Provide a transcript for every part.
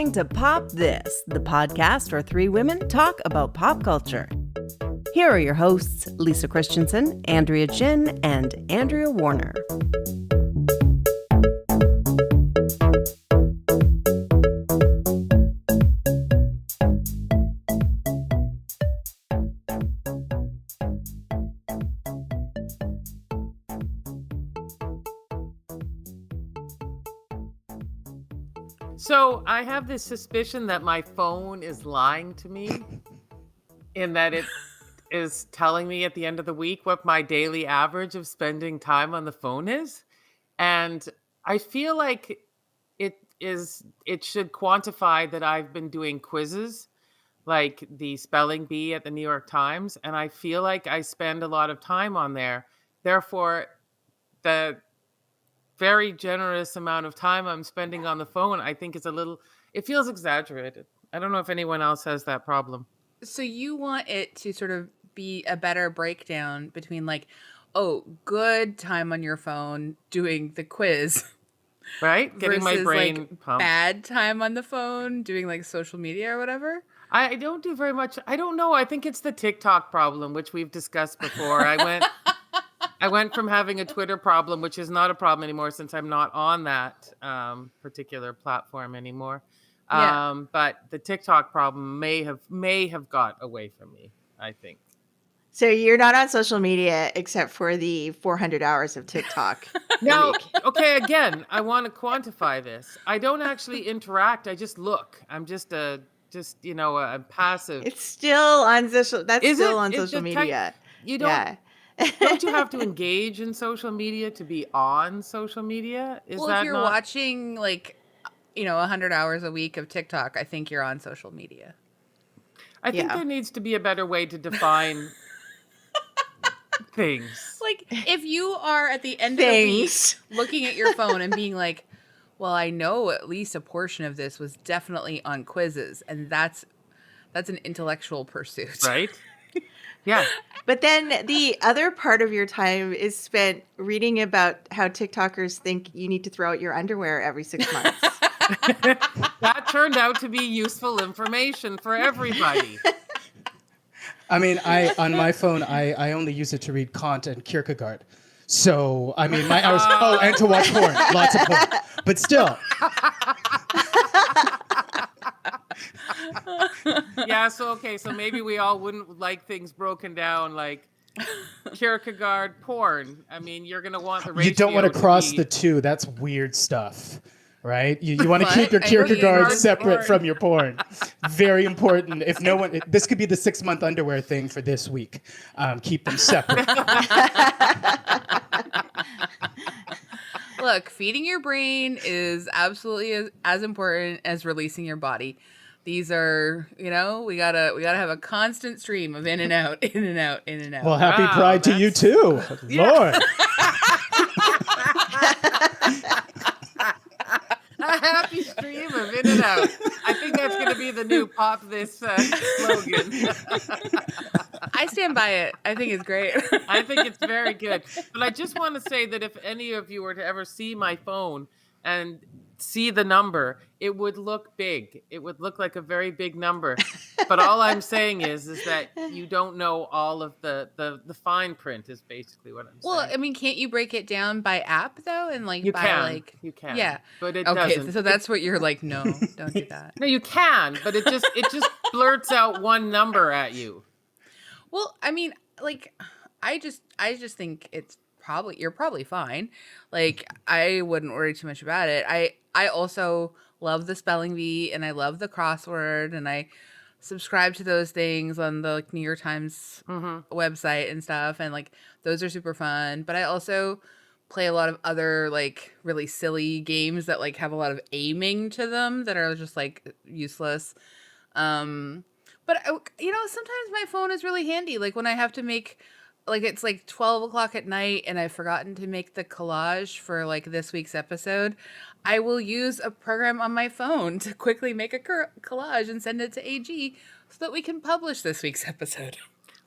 listening to Pop This, the podcast where three women talk about pop culture. Here are your hosts, Lisa Christiansen, Andrea Gin, and Andrea Warner. So I have this suspicion that my phone is lying to me in that it is telling me at the end of the week what my daily average of spending time on the phone is. And I feel like it should quantify that I've been doing quizzes like the spelling bee at the New York Times. And I feel like I spend a lot of time on there. Therefore, the very generous amount of time I'm spending on the phone, I think it feels exaggerated. I don't know if anyone else has that problem. So you want it to sort of be a better breakdown between like, oh, good time on your phone doing the quiz. Right? Getting my brain like pumped. Bad time on the phone doing like social media or whatever. I don't do very much. I don't know. I think it's the TikTok problem, which we've discussed before. I went from having a Twitter problem, which is not a problem anymore since I'm not on that particular platform anymore. But the TikTok problem may have got away from me, I think. So you're not on social media except for the 400 hours of TikTok. Now, okay, again, I want to quantify this. I don't actually interact. I just look. I'm just a passive. It's still on social. That's still on social media. You don't. Yeah. Don't you have to engage in social media to be on social media? If you're watching 100 hours a week of TikTok, I think you're on social media. I think there needs to be a better way to define things. Like if you are at the end of the week looking at your phone and being like, well, I know at least a portion of this was definitely on quizzes, and that's an intellectual pursuit. Right? Yeah. But then the other part of your time is spent reading about how TikTokers think you need to throw out your underwear every 6 months. That turned out to be useful information for everybody. I mean, on my phone, I only use it to read Kant and Kierkegaard. So, I mean, my hours, and to watch porn, lots of porn. But still. Yeah, so maybe we all wouldn't like things broken down like Kierkegaard porn. I mean, you're going to want the ratio. You don't want to cross the two. That's weird stuff, right? You want to keep your Kierkegaard separate from your porn. Very important. If no one, this could be the 6-month underwear thing for this week. Keep them separate. Look, feeding your brain is absolutely as important as releasing your body. These are, we gotta have a constant stream of in and out, in and out, in and out. Well, happy Pride to you too, Lord. A happy stream of in and out. I think that's going to be the new Pop This slogan. I stand by it. I think it's great. I think it's very good. But I just want to say that if any of you were to ever see my phone and see the number, it would look big. It would look like a very big number. But all I'm saying is that you don't know all of the fine print is basically what I'm saying. Well, I mean, can't you break it down by app though? And you can. Yeah. But it doesn't. Okay, so that's what you're like, no, don't do that. No, you can, but it just blurts out one number at you. Well, I mean, I just think you're probably fine. Like, I wouldn't worry too much about it. I also love the spelling bee and I love the crossword and I subscribe to those things on the New York Times website and stuff. And those are super fun. But I also play a lot of other really silly games that have a lot of aiming to them that are just useless. But sometimes my phone is really handy. Like when I have to make it's 12 o'clock at night and I've forgotten to make the collage for this week's episode, I will use a program on my phone to quickly make a collage and send it to AG so that we can publish this week's episode.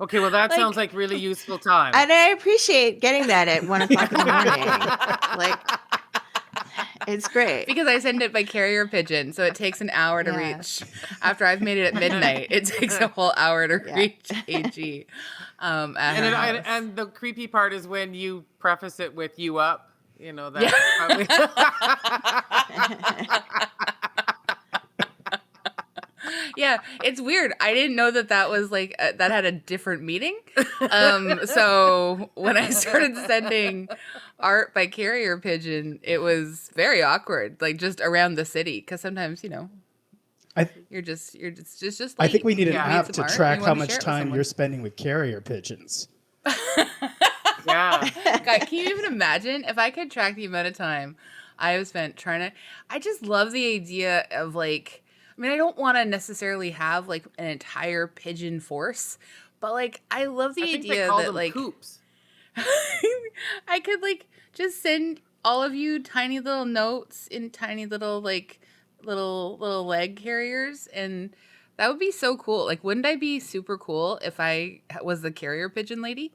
Okay, well, that sounds like really useful time. And I appreciate getting that at 1 o'clock in the morning. It's great. Because I send it by carrier pigeon, so it takes an hour to reach. After I've made it at midnight, it takes a whole hour to reach AG. And the creepy part is when you preface it with "you up." You know that. Yeah, it's weird. I didn't know that was like that had a different meaning. So when I started sending art by carrier pigeon, it was very awkward, like just around the city, because sometimes you're just late. I think we need an app to art, track how much time you're spending with carrier pigeons. Yeah. God, can you even imagine if I could track the amount of time I have spent trying to? I just love the idea of like. I mean, I don't want to necessarily have like an entire pigeon force, but like I love the idea that like coops. I could like just send all of you tiny little notes in tiny little like little leg carriers, and that would be so cool. Like, wouldn't I be super cool if I was the carrier pigeon lady?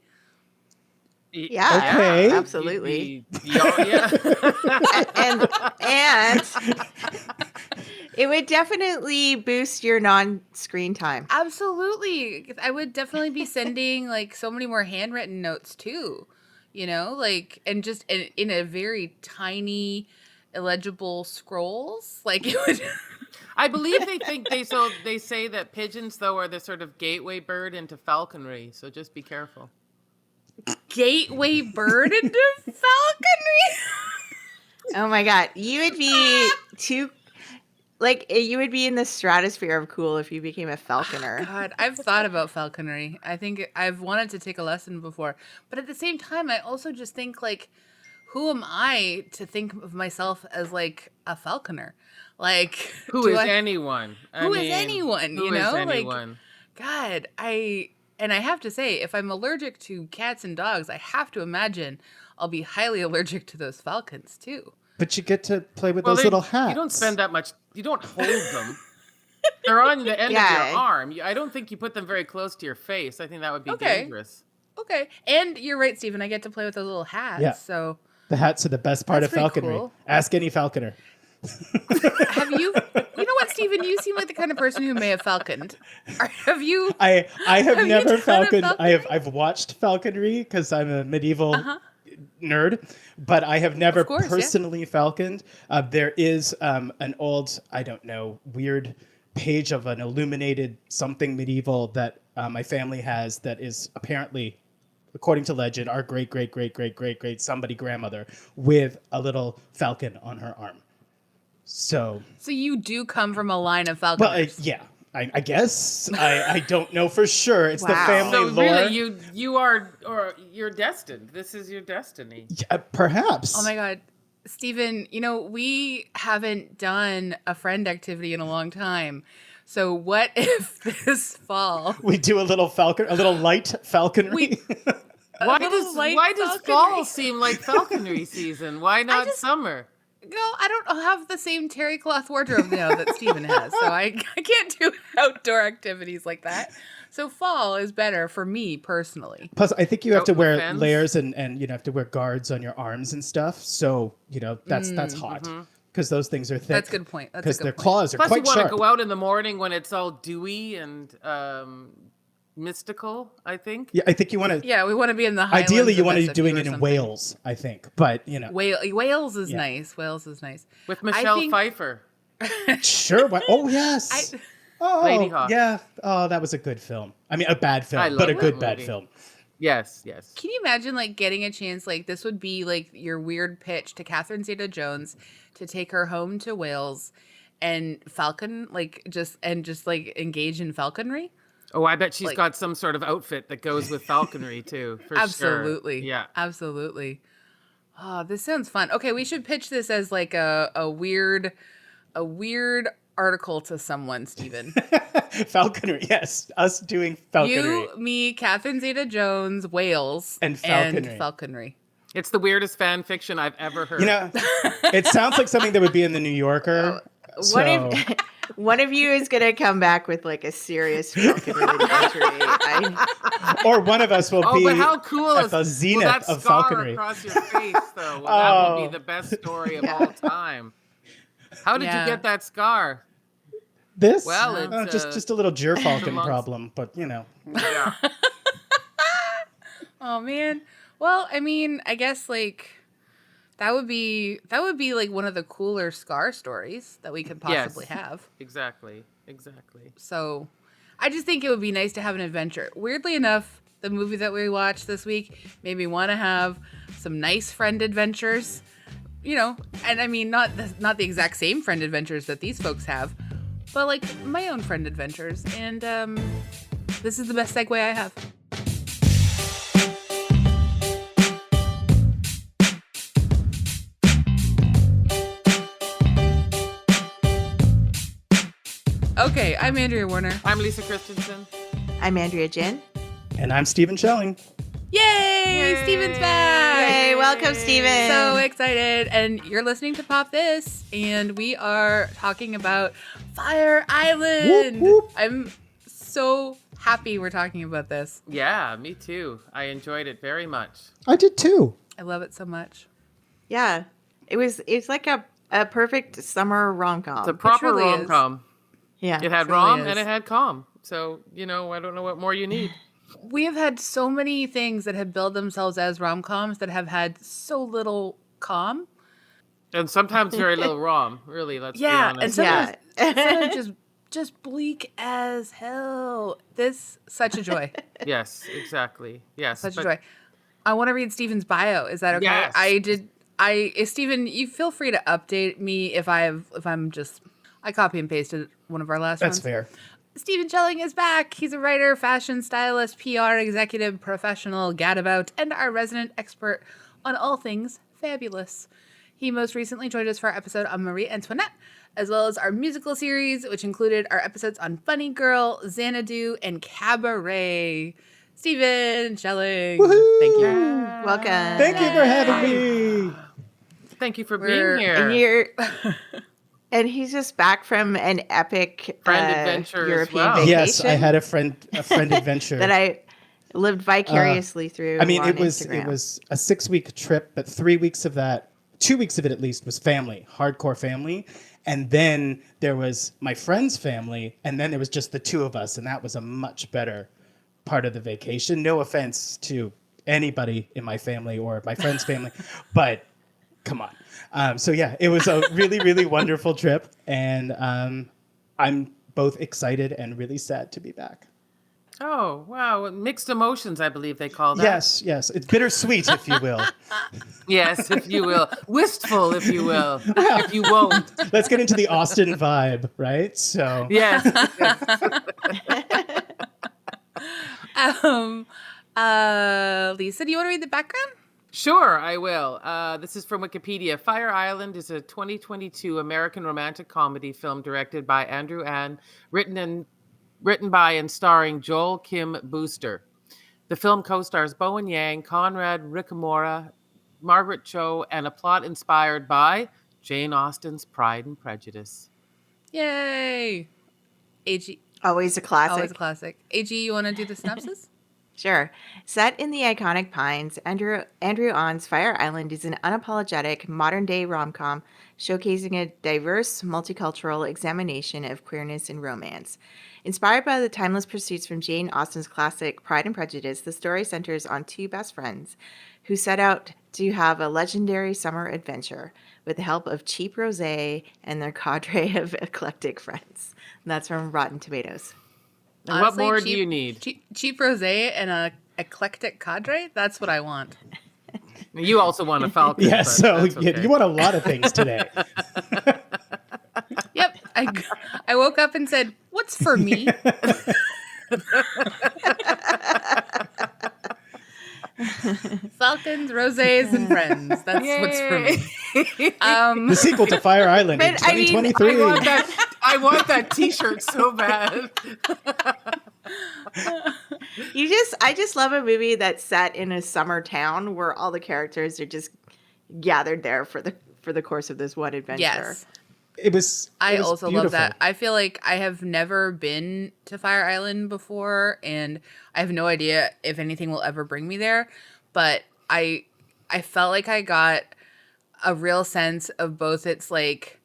Yeah, okay. Absolutely. Yeah. and it would definitely boost your non-screen time. Absolutely. I would definitely be sending like so many more handwritten notes too, like, and just in a very tiny, illegible scrolls. Like it would. I believe they say that pigeons though are the sort of gateway bird into falconry. So just be careful. Gateway bird into falconry. Oh my God. You would be you would be in the stratosphere of cool if you became a falconer. God, I've thought about falconry. I think I've wanted to take a lesson before. But at the same time, I also just think, like, who am I to think of myself as, like, a falconer? Like, who is anyone? Who is anyone, you know? Anyone? Like, God, I have to say, if I'm allergic to cats and dogs, I have to imagine I'll be highly allergic to those falcons, too. But you get to play with those little hats. You don't spend that much. You don't hold them. They're on the end of your arm. I don't think you put them very close to your face. I think that would be dangerous. Okay. And you're right, Steven. I get to play with those little hats. Yeah. So the hats are the best part of falconry. Cool. Ask any falconer. Have you know what, Steven? You seem like the kind of person who may have falconed. Have you? I have never falconed. I've watched falconry because I'm a medieval nerd, but I have never personally falconed. There is an old, I don't know, weird page of an illuminated something medieval that my family has that is apparently, according to legend, our great somebody grandmother with a little falcon on her arm. So you do come from a line of falconers. Well, yeah. I guess. I don't know for sure. It's the family lore. So really, you are, or you're destined. This is your destiny. Yeah, perhaps. Oh my God. Steven, we haven't done a friend activity in a long time. So what if this fall we do a little light falconry? Why does fall seem like falconry season? Why not summer? No, I don't have the same terry cloth wardrobe now that Steven has, so I can't do outdoor activities like that. So fall is better for me personally. Plus, I think you have to wear layers and you have to wear guards on your arms and stuff. So that's hot because those things are thick. That's a good point. Because their claws are quite sharp. Plus, you want to go out in the morning when it's all dewy and mystical, I think. Yeah, I think you want to. Yeah, we want to be in the Highlands. Ideally, you want to be doing it in Wales, I think. But Wales is nice. Wales is nice with Michelle Pfeiffer. Sure. Oh yes. Lady Hawk. Yeah. Oh, that was a good film. I mean, a bad film, but a good bad film. Yes. Can you imagine like getting a chance? Like this would be like your weird pitch to Catherine Zeta-Jones to take her home to Wales and falcon, just engage in falconry. Oh, I bet she's got some sort of outfit that goes with falconry too. For absolutely. Sure. Yeah. Absolutely. Oh, this sounds fun. Okay, we should pitch this as like a weird article to someone, Steven. Falconry, yes. Us doing falconry. You, me, Catherine Zeta-Jones, Wales, and falconry. It's the weirdest fan fiction I've ever heard. It sounds like something that would be in the New Yorker. One of you is gonna come back with like a serious falconry injury. Or one of us will be but how cool at is the zenith that of scar falconry. across your face, though? Well, that will be the best story of all time. How did you get that scar? This? Well, it's just a little gerfalcon amongst- problem, but Yeah. Oh man. Well, I mean, I guess like that would be like one of the cooler scar stories that we could possibly have. Exactly. So, I just think it would be nice to have an adventure. Weirdly enough, the movie that we watched this week made me want to have some nice friend adventures. You know, and I mean not the exact same friend adventures that these folks have, but like my own friend adventures. And this is the best segue I have. Okay, I'm Andrea Warner. I'm Lisa Christiansen. I'm Andrea Gin. And I'm Steven Schelling. Yay! Steven's back! Hey, welcome, Steven. So excited. And you're listening to Pop This, and we are talking about Fire Island. Whoop, whoop. I'm so happy we're talking about this. Yeah, me too. I enjoyed it very much. I did too. I love it so much. Yeah, it's like a perfect summer rom-com. It's a proper truly is. rom-com. Yeah, It had truly rom is. and it had com. So, I don't know what more you need. We have had so many things that have billed themselves as rom-coms that have had so little com. And sometimes very little rom, really, let's be And honest. sometimes just bleak as hell. This, such a joy. Yes, exactly. Yes. Such a joy. I want to read Steven's bio. Is that okay? Yes. Steven, you feel free to update me if I copy and pasted one of our last ones. That's fair. Steven Schelling is back. He's a writer, fashion stylist, PR executive, professional, gadabout, and our resident expert on all things fabulous. He most recently joined us for our episode on Marie Antoinette, as well as our musical series, which included our episodes on Funny Girl, Xanadu, and Cabaret. Steven Schelling. Woohoo! Thank you. welcome. Thank you for having me. Thank you for being here. And you're, and he's just back from an epic Friend adventure as European well. vacation. Yes, I had a friend adventure that I lived vicariously through. I mean, on it was Instagram. a 6-week trip, but 3 weeks of that, 2 weeks of it at least, was family, hardcore family. And then there was my friend's family, and then there was just the two of us, and that was a much better part of the vacation. No offense to anybody in my family or my friend's family, but come on. So yeah, it was a really, really wonderful trip, and I'm both excited and really sad to be back. Oh, wow. Mixed emotions, I believe they call that. Yes. It's bittersweet, if you will. Yes, if you will. Wistful, if you will. If you won't. Let's get into the Austin vibe, right? So Yes. Lisa, do you want to read the background? Sure, I will. This is from Wikipedia. Fire Island is a 2022 American romantic comedy film directed by Andrew Ann, written by and starring Joel Kim Booster. The film co-stars Bowen Yang, Conrad Ricamora, Margaret Cho, and a plot inspired by Jane Austen's Pride and Prejudice. Yay! AG, always a classic. always a classic. AG, you want to do the synopsis? Sure. Set in the iconic Pines, Andrew Ann's Fire Island is an unapologetic modern-day rom-com showcasing a diverse, multicultural examination of queerness and romance. Inspired by the timeless pursuits from Jane Austen's classic Pride and Prejudice, the story centers on two best friends who set out to have a legendary summer adventure with the help of cheap rosé and their cadre of eclectic friends. And that's from Rotten Tomatoes. And Honestly, what more do you need? Cheap rosé and a eclectic cadre? That's what I want. You also want a falcon. yeah, but so that's yeah, okay. you want a lot of things today. Yep. I woke up and said, what's for me? Falcons, rosés, and friends. That's what's for me. The sequel to Fire Island in But, I mean, 2023. I want that T-shirt so bad. I just love a movie that's set in a summer town where all the characters are just gathered there for the course of this one adventure. Yes. I also love beautiful. that. I feel like I have never been to Fire Island before, and I have no idea if anything will ever bring me there. But I felt like I got a real sense of both its like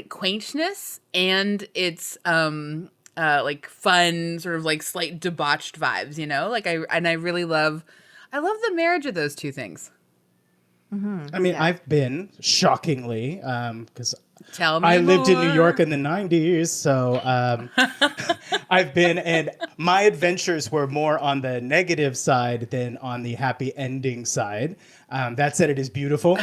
quaintness and its like fun sort of like slight debauched vibes. You know, like I really love the marriage of those two things. I mean, I've been shockingly because Tell me I lived in New more. York in the 90s, so I've been, and my adventures were more on the negative side than on the happy ending side. That said, it is beautiful,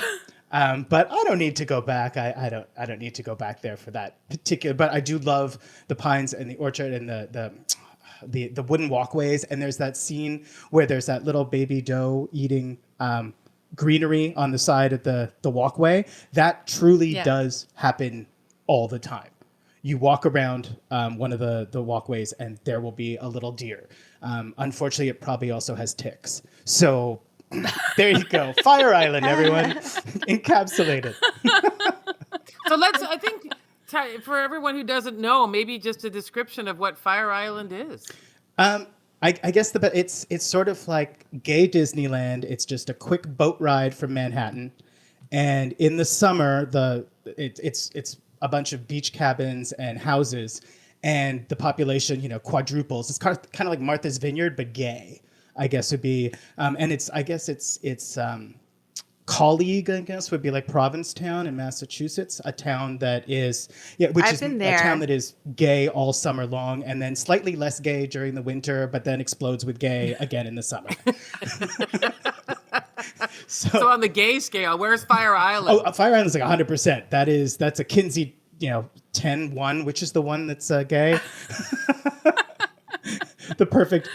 but I don't need to go back. I don't need to go back there for that particular. But I do love the pines and the orchard and the wooden walkways. And there's that scene where there's that little baby doe eating greenery on the side of the walkway. That truly does happen all the time. You walk around one of the walkways and there will be a little deer. Unfortunately, it probably also has ticks. So there you go. Fire Island, everyone. Encapsulated. So I think, for everyone who doesn't know, maybe just a description of what Fire Island is. I guess it's sort of like gay Disneyland. It's just a quick boat ride from Manhattan, and in the summer, it's a bunch of beach cabins and houses, and the population quadruples. It's kind of like Martha's Vineyard, but gay. I guess would be, and it's colleague, I guess, would be like Provincetown in Massachusetts, a town that is, I've been there. A town that is gay all summer long, and then slightly less gay during the winter, but then explodes with gay again in the summer. So on the gay scale, where's Fire Island? Oh, Fire Island is like 100%. That's a Kinsey, 10-1, which is the one that's gay. the perfect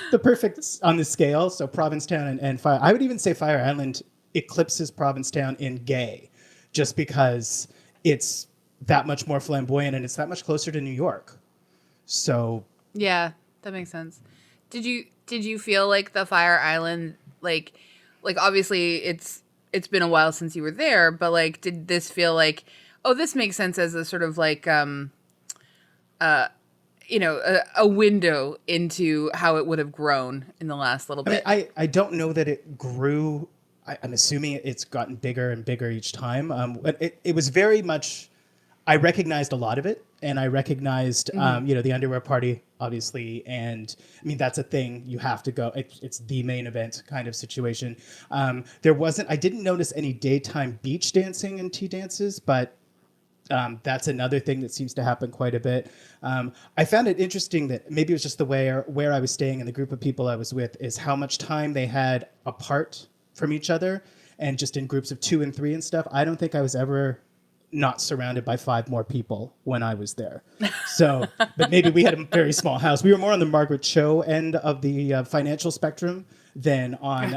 on the scale. So Provincetown and Fire. I would even say Fire Island eclipses Provincetown in gay, just because it's that much more flamboyant and it's that much closer to New York. So yeah, that makes sense. Did you feel like the Fire Island, like obviously it's been a while since you were there, but like did this feel like, oh, this makes sense as a sort of like a window into how it would have grown in the last little bit? I don't know that it grew. I'm assuming it's gotten bigger and bigger each time. It was very much, I recognized a lot of it, and I recognized, the underwear party, obviously, and I mean, that's a thing. You have to go. It's the main event kind of situation. I didn't notice any daytime beach dancing and tea dances, but that's another thing that seems to happen quite a bit. I found it interesting that maybe it was just the way where I was staying and the group of people I was with is how much time they had apart from each other, and just in groups of 2 and 3 and stuff. I don't think I was ever not surrounded by 5 more people when I was there. So, but maybe we had a very small house. We were more on the Margaret Cho end of the financial spectrum than on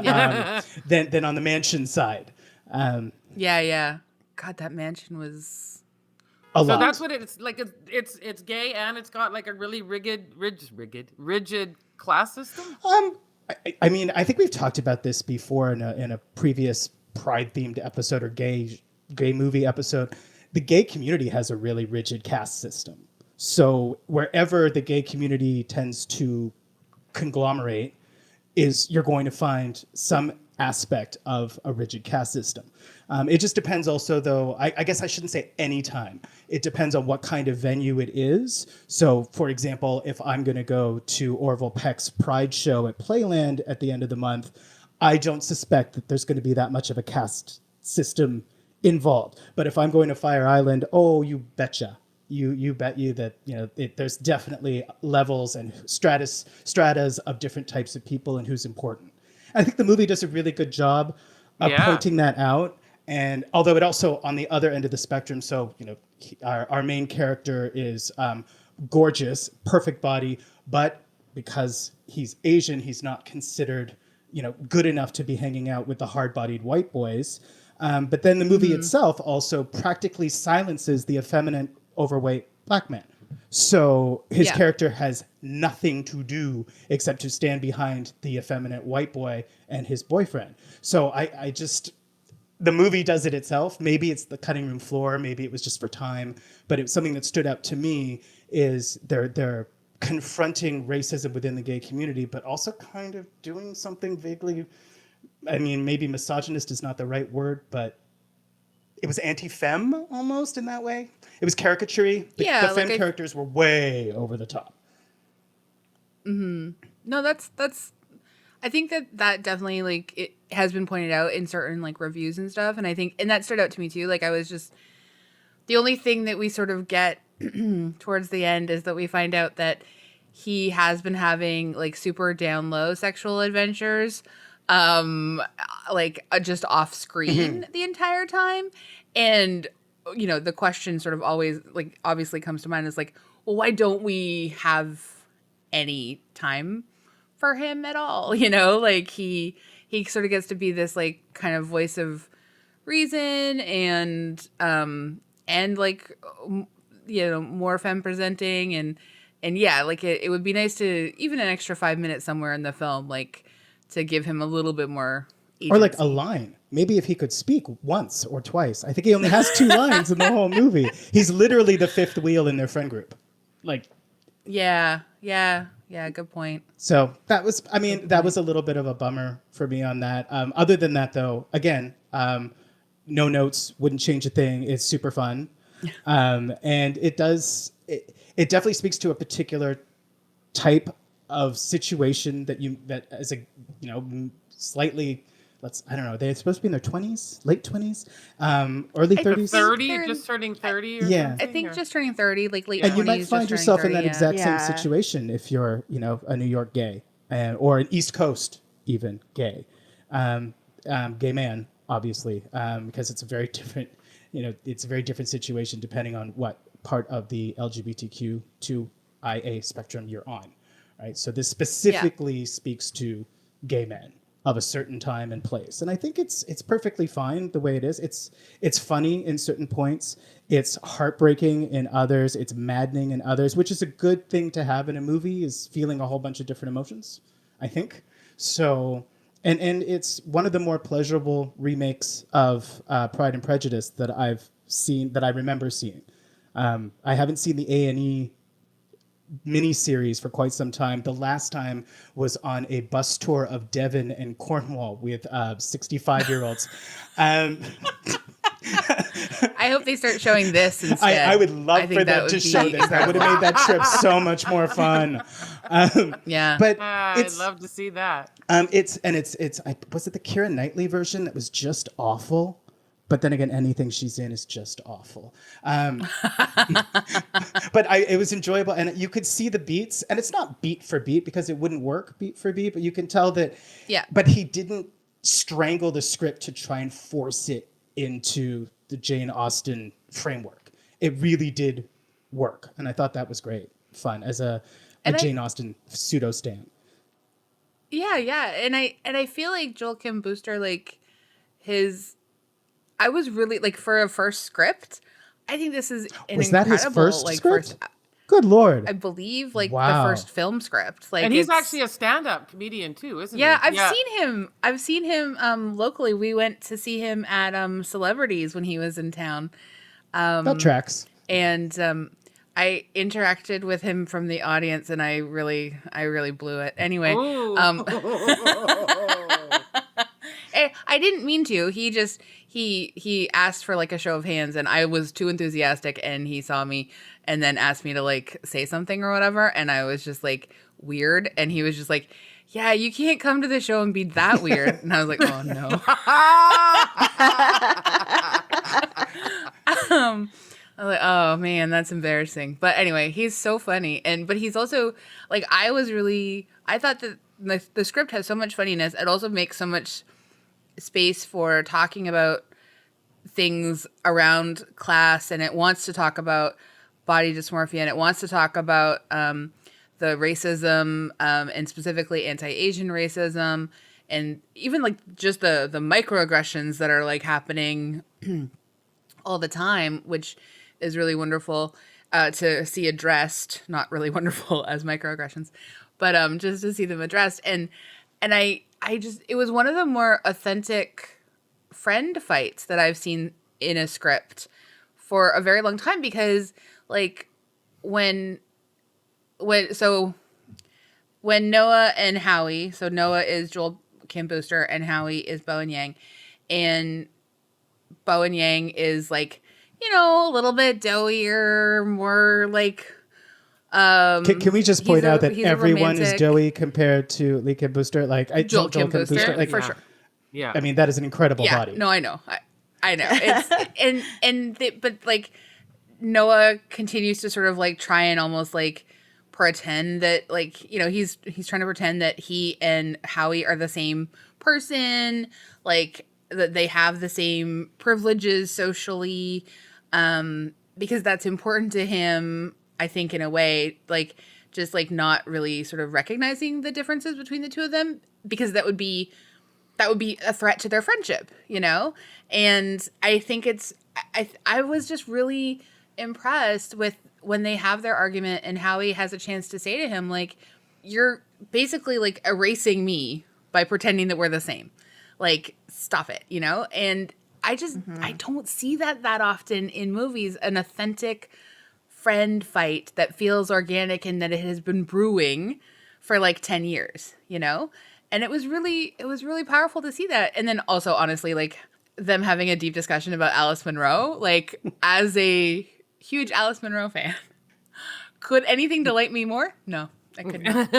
than on the mansion side. Yeah. God, that mansion was a lot. So that's what it's like. It's gay, and it's got like a really rigid class system. I mean, I think we've talked about this before in a previous Pride-themed episode or gay movie episode. The gay community has a really rigid caste system. So wherever the gay community tends to conglomerate you're going to find some aspect of a rigid caste system. It just depends also, though, I guess I shouldn't say any time. It depends on what kind of venue it is. So, for example, if I'm going to go to Orville Peck's Pride show at Playland at the end of the month, I don't suspect that there's going to be that much of a caste system involved. But if I'm going to Fire Island, oh, you betcha. You bet you that there's definitely levels and stratas of different types of people and who's important. I think the movie does a really good job of pointing that out. And although it also on the other end of the spectrum, so our main character is gorgeous, perfect body, but because he's Asian, he's not considered good enough to be hanging out with the hard-bodied white boys. But then the movie itself also practically silences the effeminate, overweight black man. So his character has nothing to do except to stand behind the effeminate white boy and his boyfriend. So the movie does it itself. Maybe it's the cutting room floor. Maybe it was just for time. But it's something that stood out to me is they're confronting racism within the gay community, but also kind of doing something vaguely, I mean, maybe misogynist is not the right word, but it was anti-femme almost in that way. It was caricature-y. The femme characters were way over the top. Mm-hmm. No, that's I think that definitely, like, it has been pointed out in certain, like, reviews and stuff. And I think, and that stood out to me too. Like, I was just, the only thing that we sort of get towards the end is that we find out that he has been having, like, super down low sexual adventures, just off screen the entire time. And, you know, the question sort of always, like, obviously comes to mind is like, well, why don't we have any time for him at all? You know, like, he sort of gets to be this, like, kind of voice of reason and like, you know, more femme presenting and yeah, like, it would be nice to, even an extra 5 minutes somewhere in the film, like, to give him a little bit more agency. Or like a line. Maybe if he could speak once or twice. I think he only has 2 lines in the whole movie. He's literally the 5th wheel in their friend group. Like, yeah, good point. So that was a little bit of a bummer for me on that. Other than that, though, again, no notes, wouldn't change a thing. It's super fun. And it definitely speaks to a particular type of situation that as a, you know, slightly, I don't know, they're supposed to be in their 20s, late 20s, early 30s. 30, just turning 30 or yeah. something? I think just turning 30, like late 20s. And you might find yourself 30, in that yeah. exact same situation if you're, you know, a New York gay or an East Coast even gay, gay man, obviously, because it's a very different, you know, it's a very different situation depending on what part of the LGBTQ2IA spectrum you're on, right? So this specifically speaks to gay men of a certain time and place. And I think it's perfectly fine the way it is. It's funny in certain points. It's heartbreaking in others. It's maddening in others, which is a good thing to have in a movie, is feeling a whole bunch of different emotions, I think. So, and it's one of the more pleasurable remakes of Pride and Prejudice that I've seen, that I remember seeing. I haven't seen the A&E miniseries for quite some time. The last time was on a bus tour of Devon and Cornwall with 65-year-olds. I hope they start showing this instead. I would love for them to show this. That would have made that trip so much more fun. Yeah, but I'd love to see that. Was it the Keira Knightley version that was just awful? But then again, anything she's in is just awful. But it was enjoyable, and you could see the beats, and it's not beat for beat because it wouldn't work beat for beat, but you can tell that. Yeah. But he didn't strangle the script to try and force it into the Jane Austen framework. It really did work, and I thought that was great fun as a Jane Austen pseudo stan. Yeah, and I feel like Joel Kim Booster, like, I was really, like, for a first script, I think this is an was incredible, that his first like, script? Good Lord. I believe, like, Wow. the first film script. Like, And he's actually a stand-up comedian too, isn't he? Yeah, I've seen him locally. We went to see him at Celebrities when he was in town. That tracks. And I interacted with him from the audience, and I really blew it. Anyway, I didn't mean to. He just he asked for, like, a show of hands, and I was too enthusiastic, and he saw me and then asked me to, like, say something or whatever, and I was just, like, weird, and he was just like, yeah, you can't come to the show and be that weird. And I was like, oh no. I was like, oh man, that's embarrassing. But anyway, he's so funny. But he's also, like, I thought that the script has so much funniness. It also makes so much space for talking about things around class, and it wants to talk about body dysmorphia, and it wants to talk about the racism, and specifically anti-Asian racism, and even, like, just the microaggressions that are, like, happening all the time, which is really wonderful to see addressed. Not really wonderful as microaggressions, but just to see them addressed. And I just, it was one of the more authentic friend fights that I've seen in a script for a very long time, because like when Noah and Howie, so Noah is Joel Kim Booster and Howie is Bowen Yang, and Bowen Yang is like, you know, a little bit doughier, more like Can we just point out that everyone is romantic. doughy compared to Lee Kim Booster? Like Joel Kim Booster, like, for sure. Yeah. I mean, that is an incredible body. No, I know. I know. It's but like Noah continues to sort of like try and almost like pretend that, like, you know, he's trying to pretend that he and Howie are the same person, like that they have the same privileges socially, because that's important to him, I think, in a way, like just like not really sort of recognizing the differences between the two of them, because that would be a threat to their friendship, you know? And I think I was just really impressed with when they have their argument and Howie has a chance to say to him, like, you're basically like erasing me by pretending that we're the same. Like, stop it, you know? And I just, I don't see that often in movies, an authentic friend fight that feels organic and that it has been brewing for like 10 years, you know? And it was really powerful to see that. And then also, honestly, like them having a deep discussion about Alice Munro, like as a huge Alice Munro fan, could anything delight me more? No, I could not.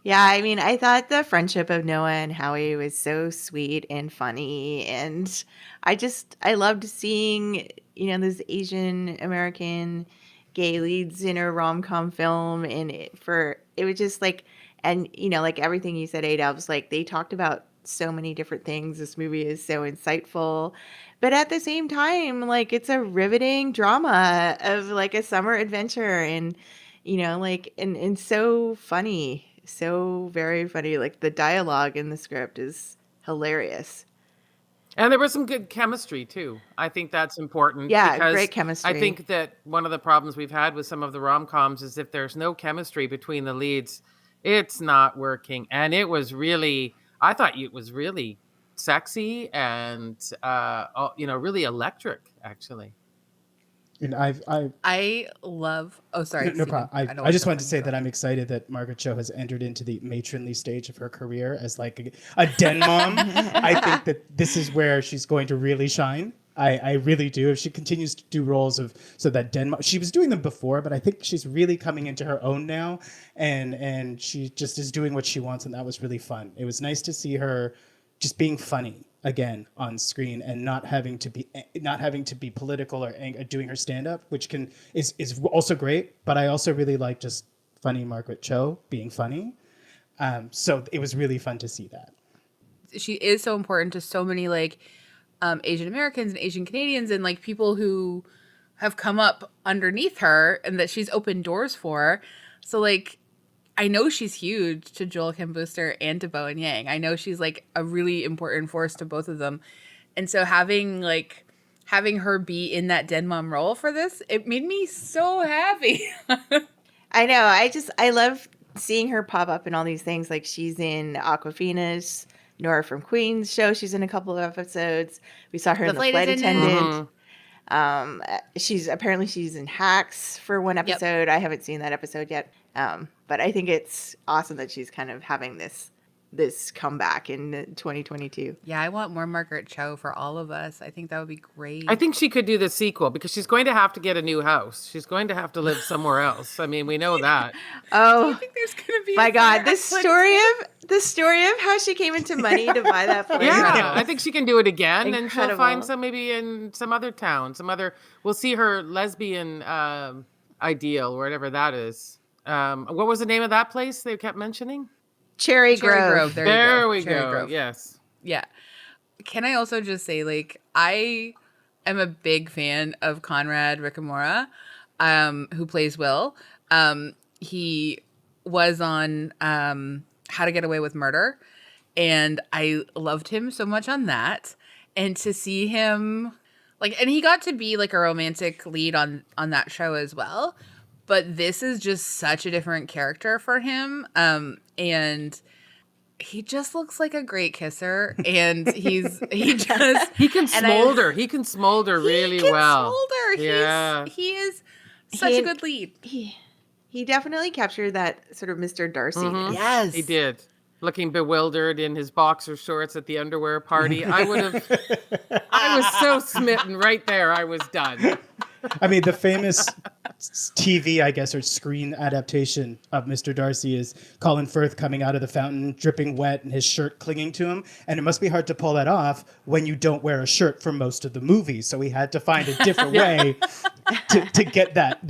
Yeah, I mean, I thought the friendship of Noah and Howie was so sweet and funny, and I loved seeing, you know, those Asian American gay leads in a rom-com film, and it was just like, and you know, like everything you said, Ada, was like they talked about so many different things. This movie is so insightful, but at the same time, like it's a riveting drama of like a summer adventure, and you know, like and so funny. So very funny. Like the dialogue in the script is hilarious. And there was some good chemistry too. I think that's important. Yeah, because great chemistry. I think that one of the problems we've had with some of the rom-coms is if there's no chemistry between the leads, it's not working. And it was really, I thought it was really sexy and, you know, really electric, actually. And I love. Oh, sorry. No Steven. problem. I just wanted to say that I'm excited that Margaret Cho has entered into the matronly stage of her career as like a den mom. I think that this is where she's going to really shine. I really do. If she continues to do roles of that den mom, she was doing them before, but I think she's really coming into her own now, and she just is doing what she wants, and that was really fun. It was nice to see her just being funny again on screen and not having to be political or doing her stand-up, which is also great. But I also really like just funny Margaret Cho being funny. So it was really fun to see that. She is so important to so many like Asian Americans and Asian Canadians and like people who have come up underneath her and that she's opened doors for. So like, I know she's huge to Joel Kim Booster and to Bowen Yang. I know she's like a really important force to both of them. And so having her be in that den mom role for this, it made me so happy. I know. I love seeing her pop up in all these things. Like she's in Aquafina's Nora from Queens show. She's in a couple of episodes. We saw her in The Flight Attendant. She's in Hacks for one episode. Yep. I haven't seen that episode yet. But I think it's awesome that she's kind of having this comeback in 2022. Yeah, I want more Margaret Cho for all of us. I think that would be great. I think she could do the sequel because she's going to have to get a new house. She's going to have to live somewhere else. I mean, we know that. Oh, do you think there's going to be my God, the story of how she came into money to buy that place. Yeah, I think she can do it again. Incredible. And she'll find some maybe in some other town, we'll see her lesbian ideal or whatever that is. What was the name of that place they kept mentioning? Cherry Grove. There we go. Yes. Yeah. Can I also just say, like, I am a big fan of Conrad Ricamora, who plays Will. He was on How to Get Away with Murder, and I loved him so much on that. And to see him, like, and he got to be like a romantic lead on that show as well. But this is just such a different character for him. And he just looks like a great kisser, and he can smolder. He can smolder really well. Smolder. Yeah. He is such a good lead. He definitely captured that sort of Mr. Darcy. Mm-hmm. Yes, he did. Looking bewildered in his boxer shorts at the underwear party. I was so smitten right there. I was done. I mean, the famous TV, I guess, or screen adaptation of Mr. Darcy is Colin Firth coming out of the fountain, dripping wet, and his shirt clinging to him. And it must be hard to pull that off when you don't wear a shirt for most of the movie. So he had to find a different way to get that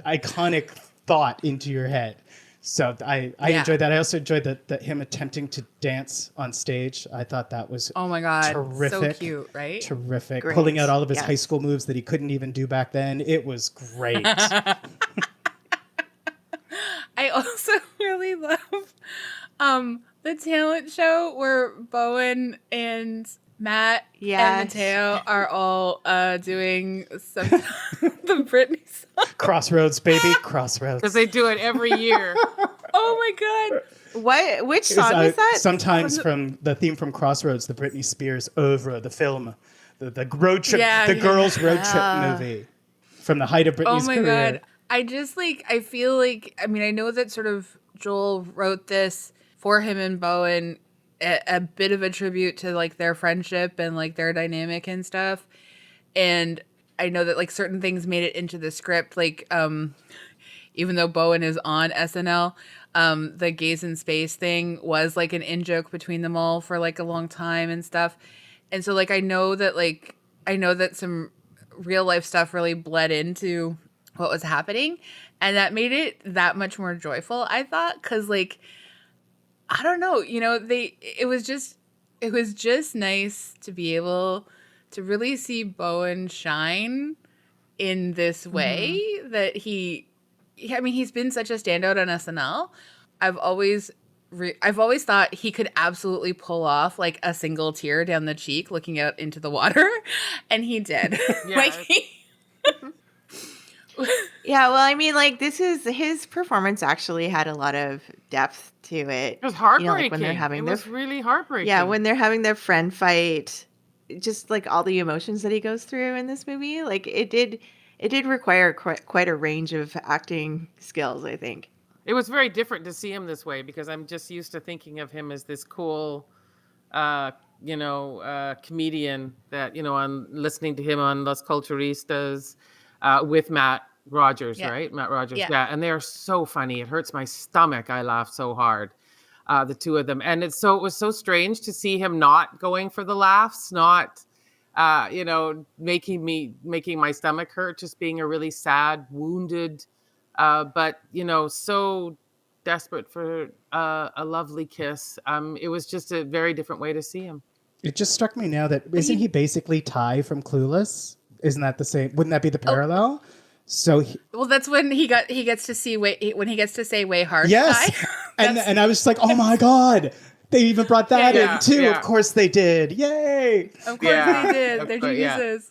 iconic thought into your head. So I enjoyed that. I also enjoyed that him attempting to dance on stage. I thought that was terrific. So cute, right? Terrific. Great. Pulling out all of his high school moves that he couldn't even do back then. It was great. I also really love the talent show where Bowen and Matt and Mateo are all doing the Britney song. Crossroads, baby. Crossroads. Because they do it every year. Oh my God. Which song was that? Sometimes from the theme from Crossroads, the Britney Spears oeuvre, the film, the road trip, girls' road trip movie from the height of Britney's career. Oh my God. I feel like, I mean, I know that sort of Joel wrote this for him and Bowen, a bit of a tribute to like their friendship and like their dynamic and stuff. And I know that like certain things made it into the script, like even though Bowen is on SNL, the gays in space thing was like an in-joke between them all for like a long time and stuff. And so like I know that some real life stuff really bled into what was happening, and that made it that much more joyful, I thought, because like I don't know, you know, it was just nice to be able to really see Bowen shine in this way that he's been such a standout on SNL. I've always thought he could absolutely pull off like a single tear down the cheek looking out into the water, and he did. Yeah. Yeah, well, I mean, like, his performance actually had a lot of depth to it. It was heartbreaking. You know, like when they're having it was really heartbreaking. Yeah, when they're having their friend fight, just like all the emotions that he goes through in this movie, like it did require quite a range of acting skills, I think. It was very different to see him this way because I'm just used to thinking of him as this cool, comedian that, you know, I'm listening to him on Los Culturistas with Matt Rogers, right? Matt Rogers. Yeah. And they're so funny. It hurts my stomach. I laughed so hard. The two of them. And it was so strange to see him not going for the laughs, not, making my stomach hurt, just being a really sad, wounded, but, you know, so desperate for a lovely kiss. It was just a very different way to see him. It just struck me now that isn't he basically Ty from Clueless? Isn't that the same? Wouldn't that be the parallel? So that's when he gets to see when he gets to say way hard. Yes, and I was just like, oh my God, they even brought that in too. Yeah. Of course they did. Yay! Of course they did. They're geniuses.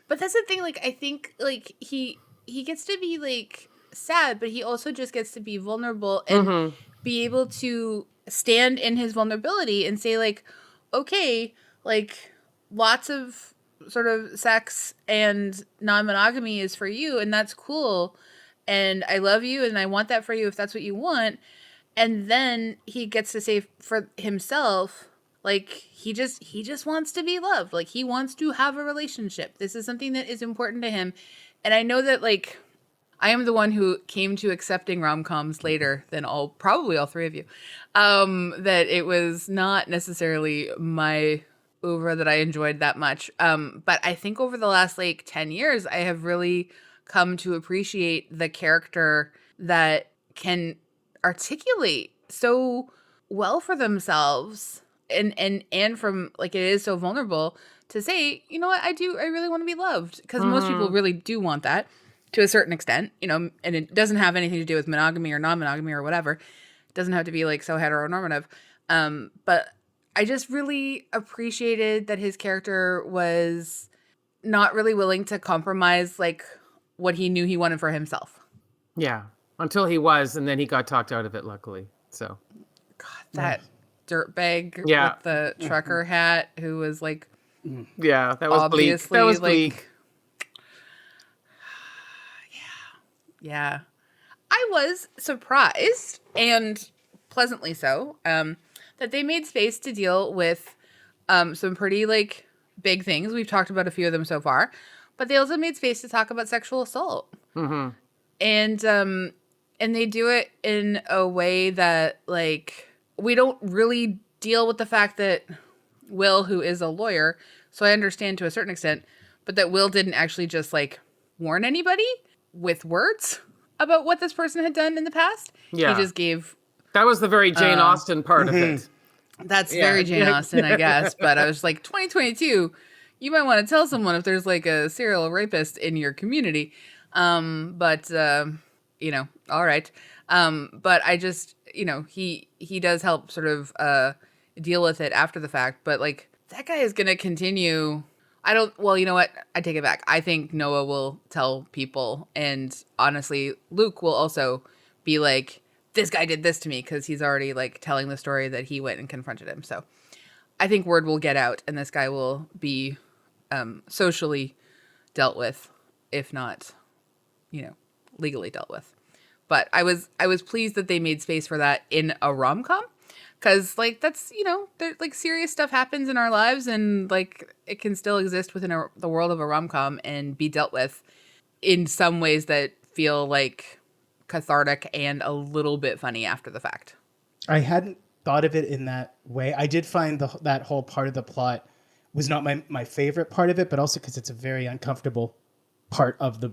But that's the thing. Like I think like he gets to be like sad, but he also just gets to be vulnerable and be able to stand in his vulnerability and say like, okay, like lots of sort of sex and non-monogamy is for you, and that's cool, and I love you and I want that for you if that's what you want. And then he gets to say for himself, like he just wants to be loved, like he wants to have a relationship. This is something that is important to him. And I know that like I am the one who came to accepting rom-coms later than probably all three of you, that it was not necessarily my oeuvre that I enjoyed that much. But I think over the last like 10 years, I have really come to appreciate the character that can articulate so well for themselves and from like it is so vulnerable to say, you know what, I really want to be loved, because most people really do want that to a certain extent, you know, and it doesn't have anything to do with monogamy or non-monogamy or whatever. It doesn't have to be like so heteronormative. But I just really appreciated that his character was not really willing to compromise like what he knew he wanted for himself. Yeah, until he was, and then he got talked out of it, luckily. So, God, dirtbag Yeah. with the trucker hat who was like Yeah, that was bleak. obviously That was like bleak. yeah. I was surprised, and pleasantly so, that they made space to deal with some pretty like big things. We've talked about a few of them so far, but they also made space to talk about sexual assault. Mm-hmm. And they do it in a way that like we don't really deal with the fact that Will, who is a lawyer, so I understand to a certain extent, but that Will didn't actually just like warn anybody with words about what this person had done in the past. Yeah. He just gave. That was the very Jane Austen part of it. That's very Jane Austen, I guess. But I was like, 2022, you might want to tell someone if there's like a serial rapist in your community. But you know, all right. But I just, you know, he does help sort of deal with it after the fact. But like that guy is gonna continue. Well, you know what? I take it back. I think Noah will tell people, and honestly, Luke will also be like, this guy did this to me, because he's already like telling the story that he went and confronted him. So I think word will get out, and this guy will be socially dealt with, if not, you know, legally dealt with. But I was pleased that they made space for that in a rom-com. Because, like, that's, you know, like, serious stuff happens in our lives, and, like, it can still exist within the world of a rom-com and be dealt with in some ways that feel, like, cathartic and a little bit funny after the fact. I hadn't thought of it in that way. I did find that whole part of the plot was not my favorite part of it, but also because it's a very uncomfortable part of the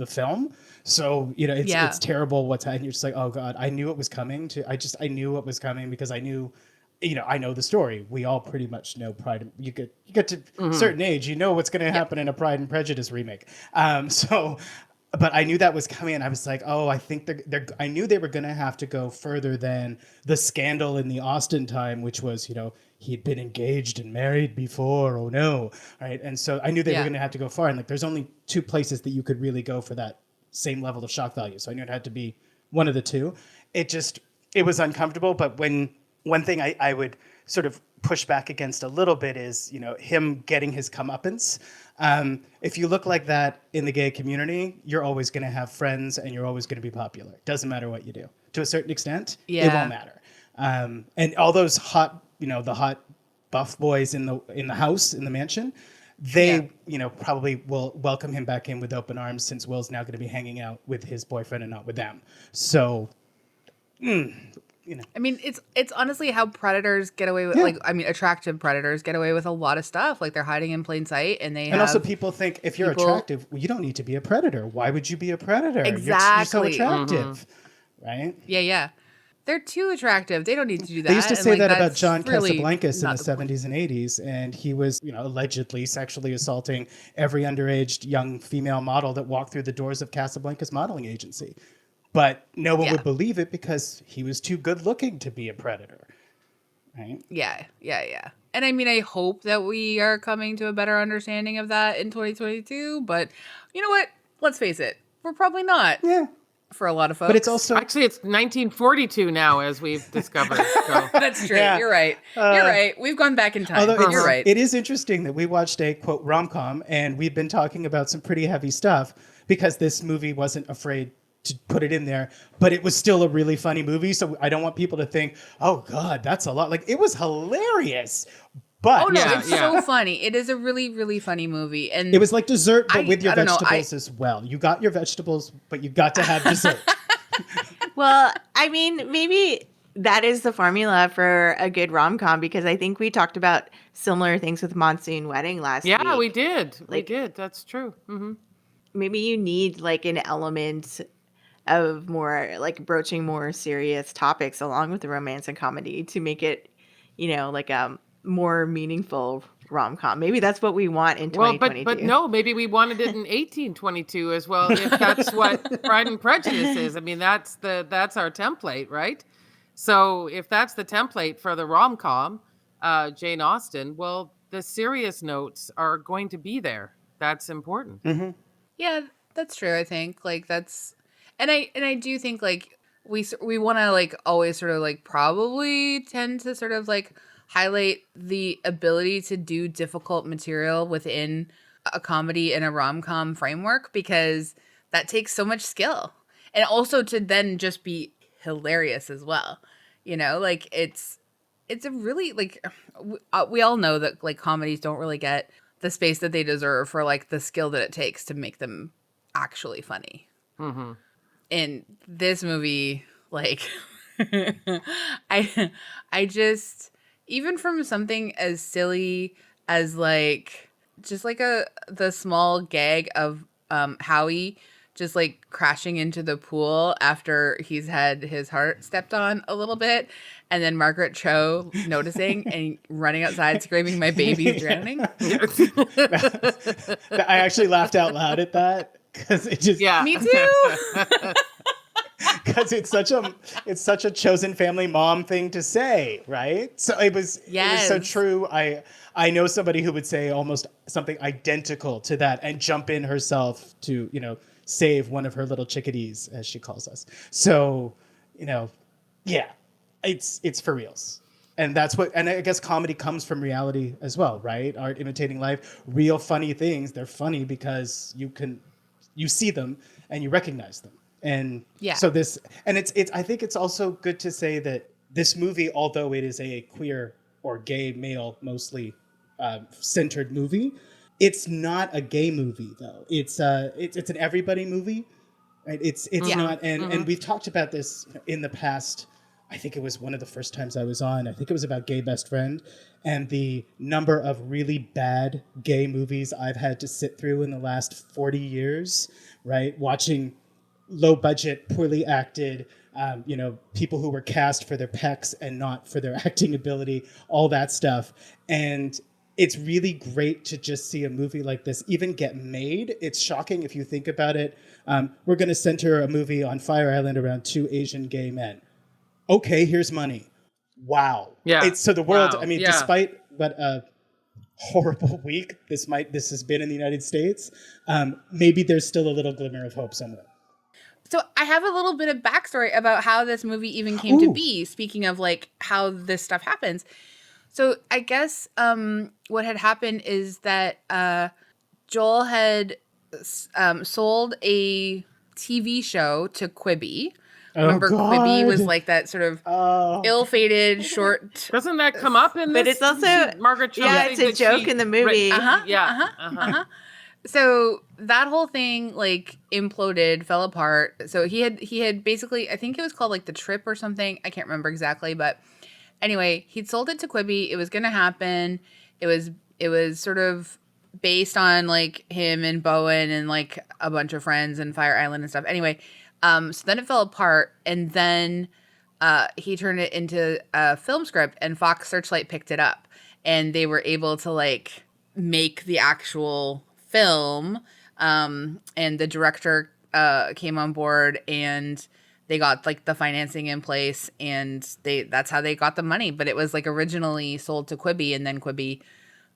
film. So, you know, it's terrible what's happening. You're just like, oh God, I knew it was coming. I knew what was coming because I knew, you know, I know the story. We all pretty much know Pride. You get to a certain age, you know what's going to happen in a Pride and Prejudice remake. But I knew that was coming, and I was like, oh, I think I knew they were going to have to go further than the scandal in the Austen time, which was, you know, he'd been engaged and married before. Oh no. Right. And so I knew they were going to have to go far. And like, there's only two places that you could really go for that same level of shock value. So I knew it had to be one of the two. It was uncomfortable. But one thing I would sort of push back against a little bit is, you know, him getting his comeuppance. If you look like that in the gay community, you're always going to have friends and you're always going to be popular. Doesn't matter what you do. To a certain extent, it won't matter. And all those hot, you know, the hot buff boys in the house, in the mansion, they, you know, probably will welcome him back in with open arms, since Will's now going to be hanging out with his boyfriend and not with them. So, you know. I mean, it's honestly how predators get away with, like, I mean, attractive predators get away with a lot of stuff. Like, they're hiding in plain sight, and also people think if you're attractive, well, you don't need to be a predator. Why would you be a predator? Exactly. You're so attractive, right? Yeah. They're too attractive. They don't need to do that. They used to say that about John really Casablancas in the 70s and 80s, and he was, you know, allegedly sexually assaulting every underage young female model that walked through the doors of Casablancas modeling agency. But no one would believe it because he was too good looking to be a predator, right? Yeah. And I mean, I hope that we are coming to a better understanding of that in 2022. But you know what? Let's face it. We're probably not. Yeah. For a lot of folks. But it's also... Actually, it's 1942 now, as we've discovered. So. That's true. Yeah. You're right. You're right. We've gone back in time. Although you're right. It is interesting that we watched a, quote, rom-com, and we've been talking about some pretty heavy stuff because this movie wasn't afraid to put it in there, but it was still a really funny movie. So I don't want people to think, oh God, that's a lot. Like, it was hilarious. But it's so funny. It is a really, really funny movie. And it was like dessert, but with your vegetables as well. You got your vegetables, but you got to have dessert. Well, I mean, maybe that is the formula for a good rom-com, because I think we talked about similar things with Monsoon Wedding last week. Yeah, we did. Like, we did. That's true. Mm-hmm. Maybe you need like an element of more like broaching more serious topics along with the romance and comedy to make it, you know, like a more meaningful rom-com. Maybe that's what we want in 2022. But no, maybe we wanted it in 1822 as well, if that's what Pride and Prejudice is. I mean, that's our template, right? So if that's the template for the rom-com, Jane Austen, well, the serious notes are going to be there. That's important. Mm-hmm. Yeah, that's true. I think like that's, and I do think like we want to like always sort of like probably tend to sort of like highlight the ability to do difficult material within a comedy and a rom-com framework, because that takes so much skill, and also to then just be hilarious as well. You know, like it's a really like we all know that like comedies don't really get the space that they deserve for like the skill that it takes to make them actually funny. Mm-hmm. In this movie, like I just, even from something as silly as like just like the small gag of Howie just like crashing into the pool after he's had his heart stepped on a little bit, and then Margaret Cho noticing and running outside screaming, "My baby's drowning." I actually laughed out loud at that because it just Me too. because it's such a chosen family mom thing to say, right? So it was so true. I know somebody who would say almost something identical to that and jump in herself to, you know, save one of her little chickadees, as she calls us. So, you know, yeah, it's for reals. And that's what, and I guess comedy comes from reality as well, right? Art imitating life, real funny things. They're funny because you see them and you recognize them. And so this, and it's, I think it's also good to say that this movie, although it is a queer or gay male mostly centered movie, it's not a gay movie though. It's an everybody movie, right? It's not, and we've talked about this in the past. I think it was one of the first times I was on. I think it was about Gay Best Friend, and the number of really bad gay movies I've had to sit through in the last 40 years, right? Watching low budget, poorly acted, people who were cast for their pecs and not for their acting ability, all that stuff. And it's really great to just see a movie like this even get made. It's shocking if you think about it. We're going to center a movie on Fire Island around two Asian gay men. Okay, here's money. Wow. Yeah. So the world, despite what a horrible week this has been in the United States, maybe there's still a little glimmer of hope somewhere. So I have a little bit of backstory about how this movie even came to be, speaking of like how this stuff happens. So I guess what had happened is that Joel had sold a TV show to Quibi. Remember, Quibi was like that sort of ill-fated short. Doesn't that come up in this? But it's also Margaret Cho. Yeah, it's a joke in the movie. So that whole thing like imploded, fell apart. So he had basically, I think it was called like The Trip or something. I can't remember exactly, but anyway, he'd sold it to Quibi. It was going to happen. It was sort of based on like him and Bowen and like a bunch of friends and Fire Island and stuff. Anyway, so then it fell apart, and then he turned it into a film script, and Fox Searchlight picked it up, and they were able to like make the actual film, and the director came on board, and they got like the financing in place, and that's how they got the money. But it was like originally sold to Quibi, and then Quibi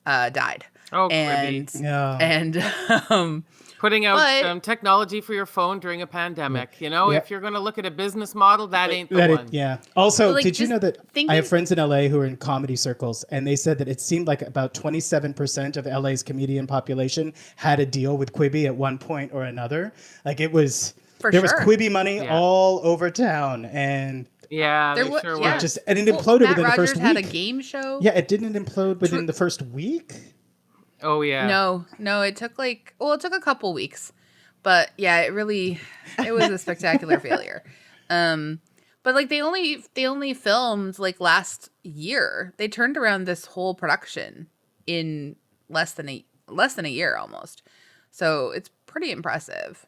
died. Oh, and Quibi. Yeah. And Putting out technology for your phone during a pandemic. You know, if you're going to look at a business model, that ain't the one. Also, like, did you know that I have friends in LA who are in comedy circles, and they said that it seemed like about 27% of LA's comedian population had a deal with Quibi at one point or another. Like it was, there was Quibi money all over town, and there was, sure was. And it imploded within the first week. Matt Rogers had a game show. Yeah, it didn't implode within the first week. Oh yeah. No, it took it took a couple weeks, but yeah, it was a spectacular failure. But like they only filmed like last year. They turned around this whole production in less than a year almost. So it's pretty impressive.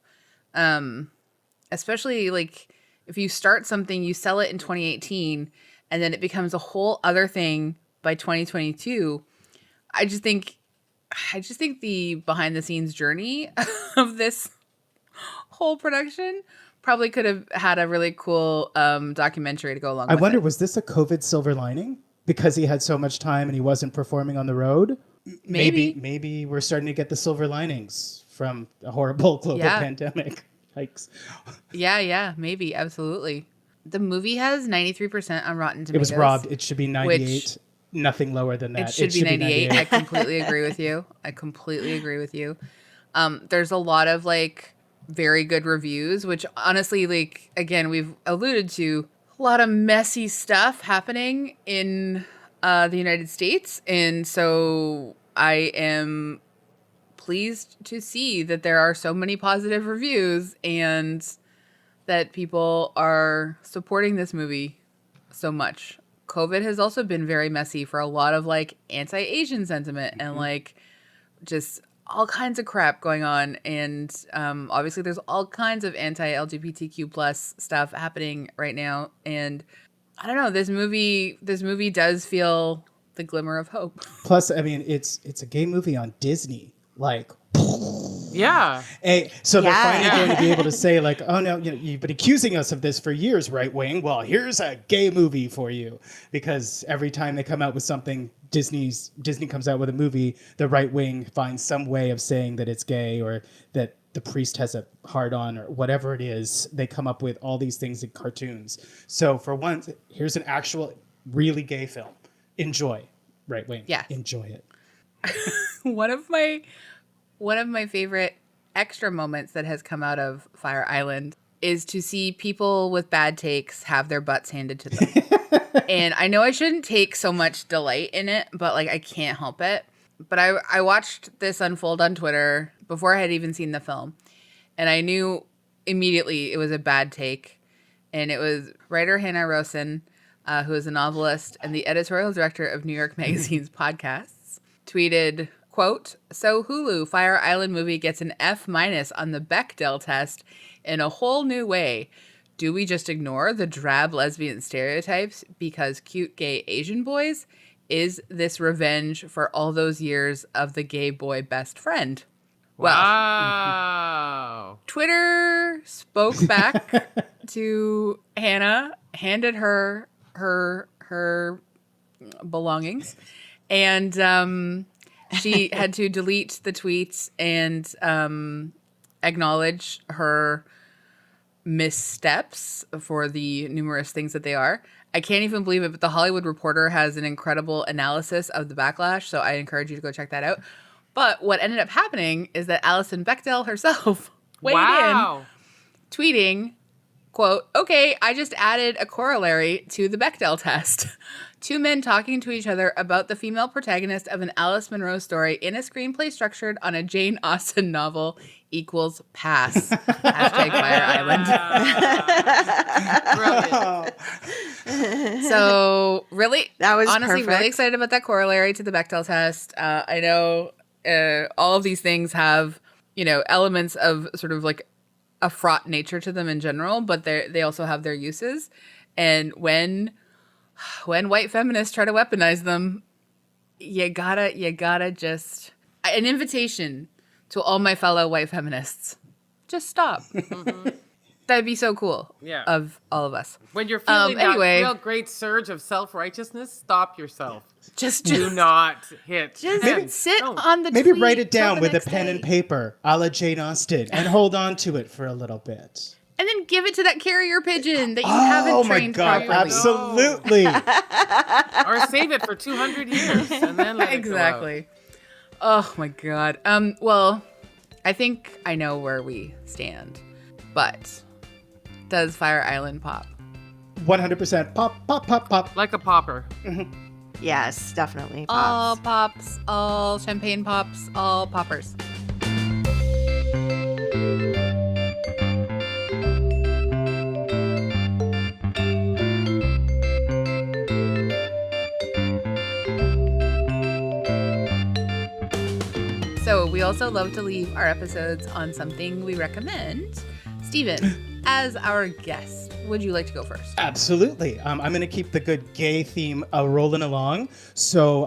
Especially like if you start something, you sell it in 2018, and then it becomes a whole other thing by 2022. I just think the behind the scenes journey of this whole production probably could have had a really cool documentary to go along with it. I wonder, was this a COVID silver lining? Because he had so much time and he wasn't performing on the road? Maybe we're starting to get the silver linings from a horrible global pandemic. Yikes. Yeah, maybe. Absolutely. The movie has 93% on Rotten Tomatoes. It was robbed. It should be 98. Nothing lower than that. It should be 98. I completely agree with you. There's a lot of like very good reviews, which honestly, like, again, we've alluded to a lot of messy stuff happening in the United States. And so I am pleased to see that there are so many positive reviews and that people are supporting this movie so much. COVID has also been very messy for a lot of like anti-Asian sentiment and like just all kinds of crap going on. And obviously there's all kinds of anti-LGBTQ plus stuff happening right now. And I don't know, this movie does feel the glimmer of hope. Plus, I mean, it's a gay movie on Disney. Like, yeah. So they're finally going to be able to say, like, oh no, you've been accusing us of this for years, right wing. Well, here's a gay movie for you. Because every time they come out with something, Disney comes out with a movie, the right wing finds some way of saying that it's gay or that the priest has a hard on or whatever it is. They come up with all these things in cartoons. So for once, here's an actual really gay film. Enjoy, right wing. Yeah. Enjoy it. One of my favorite extra moments that has come out of Fire Island is to see people with bad takes have their butts handed to them. And I know I shouldn't take so much delight in it, but like I can't help it. But I watched this unfold on Twitter before I had even seen the film. And I knew immediately it was a bad take. And it was writer Hannah Rosen, who is a novelist and the editorial director of New York Magazine's podcasts, tweeted, quote, "So Hulu Fire Island movie gets an F- on the Bechdel test in a whole new way. Do we just ignore the drab lesbian stereotypes because cute gay Asian boys? Is this revenge for all those years of the gay boy best friend?" Well, wow. Twitter spoke back to Hannah, handed her belongings, and she had to delete the tweets and acknowledge her missteps for the numerous things that they are. I can't even believe it, but The Hollywood Reporter has an incredible analysis of the backlash, so I encourage you to go check that out. But what ended up happening is that Alison Bechdel herself weighed in, tweeting, quote, "Okay, I just added a corollary to the Bechdel test. Two men talking to each other about the female protagonist of an Alice Munro story in a screenplay structured on a Jane Austen novel equals pass." Hashtag Fire Island. Brilliant. So really, That was honestly perfect. really excited about that corollary to the Bechdel test. I know all of these things have, elements of sort of like a fraught nature to them in general, but they also have their uses. And when white feminists try to weaponize them, you gotta just, an invitation to all my fellow white feminists, just stop. Mm-hmm. That'd be so cool. Yeah. Of all of us. When you're feeling anyway. that real great surge of self-righteousness, stop yourself. Just Do not hit. maybe sit Don't. on the Maybe tweet write it till down the with a next pen day. and paper, a la Jane Austen, and hold on to it for a little bit. And then give it to that carrier pigeon that you haven't Oh my trained God, properly. absolutely. Or save it for 200 years and then let it go out. Exactly. Oh my God. Well, I think I know where we stand, but does Fire Island pop? 100% pop, pop, pop, pop. Like a popper. Yes, definitely. All Pops. pops, all champagne pops, all poppers. So we also love to leave our episodes on something we recommend. Steven, as our guest, would you like to go first? Absolutely. I'm going to keep the good gay theme rolling along. So